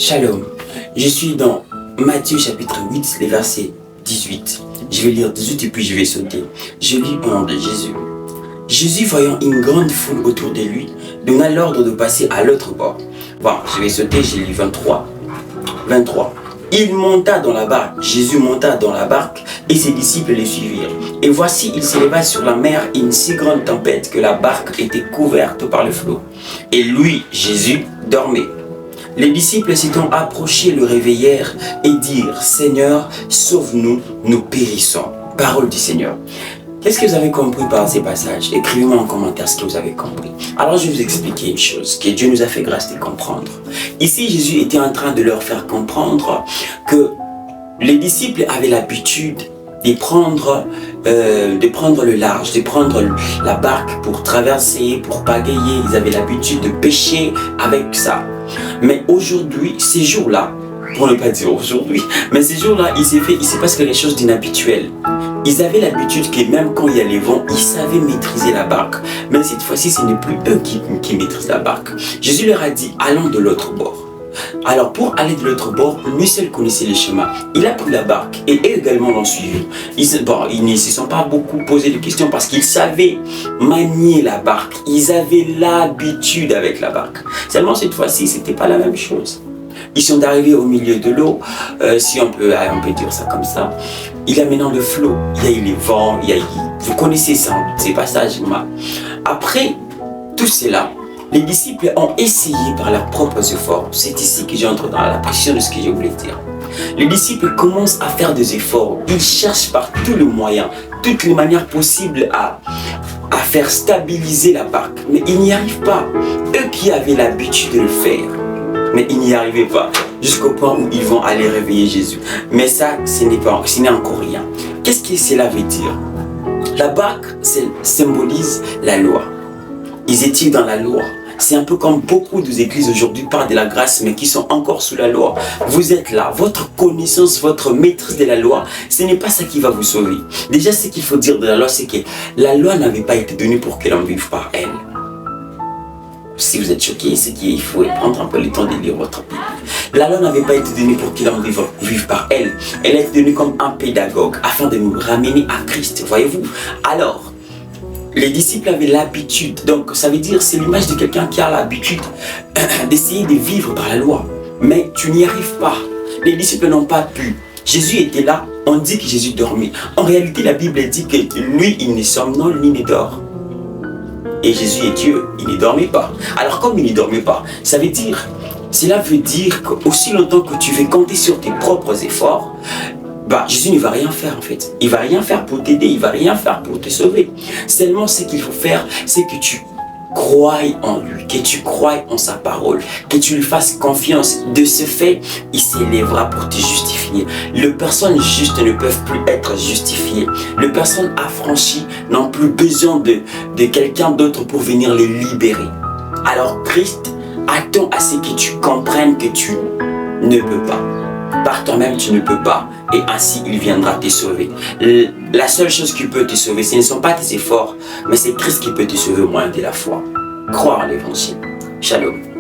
Shalom, je suis dans Matthieu chapitre 8, les versets 18. Je vais lire 18 et puis je vais sauter. Je lis au nom de Jésus. Jésus, voyant une grande foule autour de lui, donna l'ordre de passer à l'autre bord. Bon, je vais sauter, j'ai lu 23. Il monta dans la barque, Jésus monta dans la barque et ses disciples le suivirent. Et voici, il s'éleva sur la mer une si grande tempête que la barque était couverte par le flot. Et lui, Jésus, dormait. Les disciples s'étant approchés le réveillèrent et dirent « Seigneur, sauve-nous, nous périssons. » Parole du Seigneur. Qu'est-ce que vous avez compris par ces passages? Écrivez-moi en commentaire ce que vous avez compris. Alors je vais vous expliquer une chose que Dieu nous a fait grâce de comprendre. Ici, Jésus était en train de leur faire comprendre que les disciples avaient l'habitude de prendre le large, de prendre la barque pour traverser, pour pagayer. Ils avaient l'habitude de pêcher avec ça. Mais aujourd'hui, ces jours-là, pour ne pas dire aujourd'hui, mais ces jours-là, il s'est passé quelque chose d'inhabituel. Ils avaient l'habitude que même quand il y a les vents, ils savaient maîtriser la barque. Mais cette fois-ci, ce n'est plus eux qui maîtrisent la barque. Jésus leur a dit, allons de l'autre bord. Alors pour aller de l'autre bord, lui seul connaissait le chemin. Il a pris la barque et eux également l'ont suivi. Ils ne se sont pas beaucoup posé de questions parce qu'ils savaient manier la barque. Ils avaient l'habitude avec la barque. Seulement cette fois-ci, ce n'était pas la même chose. Ils sont arrivés au milieu de l'eau, si on peut dire ça comme ça. Il y a maintenant le flot, il y a eu les vents, vous connaissez ça, ces passages-là. Après tout cela, les disciples ont essayé par leurs propres efforts. C'est ici que j'entre dans la précision de ce que je voulais dire. Les disciples commencent à faire des efforts. Ils cherchent par tous les moyens, toutes les manières possibles à faire stabiliser la barque. Mais ils n'y arrivent pas. Eux qui avaient l'habitude de le faire. Mais ils n'y arrivaient pas. Jusqu'au point où ils vont aller réveiller Jésus. Mais ça, ce n'est encore rien. Qu'est-ce que cela veut dire? La barque symbolise la loi. Ils étaient dans la loi. C'est un peu comme beaucoup d'églises aujourd'hui parlent de la grâce, mais qui sont encore sous la loi. Vous êtes là, votre connaissance, votre maîtrise de la loi, ce n'est pas ça qui va vous sauver. Déjà, ce qu'il faut dire de la loi, c'est que la loi n'avait pas été donnée pour que l'on vive par elle. Si vous êtes choqué, c'est qu'il faut prendre un peu le temps de lire votre Bible. La loi n'avait pas été donnée pour que l'on vive par elle. Elle a été donnée comme un pédagogue afin de nous ramener à Christ, voyez-vous. Alors, les disciples avaient l'habitude, donc ça veut dire c'est l'image de quelqu'un qui a l'habitude d'essayer de vivre par la loi. Mais tu n'y arrives pas. Les disciples n'ont pas pu. Jésus était là, on dit que Jésus dormait. En réalité, la Bible dit que lui, il ne somnole ni ne dort. Et Jésus est Dieu, il ne dormait pas. Alors comme il ne dormait pas, cela veut dire qu'aussi longtemps que tu veux compter sur tes propres efforts, Jésus ne va rien faire en fait. Il ne va rien faire pour t'aider, il ne va rien faire pour te sauver. Seulement ce qu'il faut faire, c'est que tu crois en lui, que tu crois en sa parole, que tu lui fasses confiance. De ce fait, il s'élèvera pour te justifier. Les personnes justes ne peuvent plus être justifiées. Les personnes affranchies n'ont plus besoin de quelqu'un d'autre pour venir les libérer. Alors Christ attend à ce que tu comprennes que tu ne peux pas. Par toi-même, tu ne peux pas. Et ainsi, il viendra te sauver. La seule chose qui peut te sauver, ce ne sont pas tes efforts, mais c'est Christ qui peut te sauver au moyen de la foi. Croire en l'évangile. Shalom.